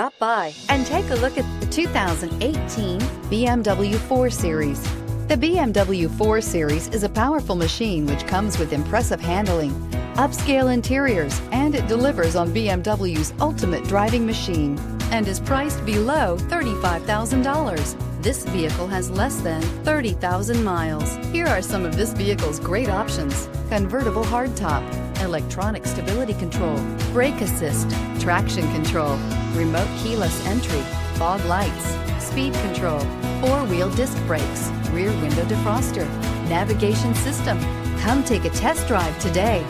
Stop by and take a look at the 2018 BMW 4 Series. The BMW 4 Series is a powerful machine which comes with impressive handling, upscale interiors, and it delivers on BMW's ultimate driving machine and is priced below $35,000. This vehicle has less than 30,000 miles. Here are some of this vehicle's great options: convertible hardtop, electronic stability control, brake assist, traction control, remote keyless entry, fog lights, speed control, four-wheel disc brakes, rear window defroster, navigation system. Come take a test drive today.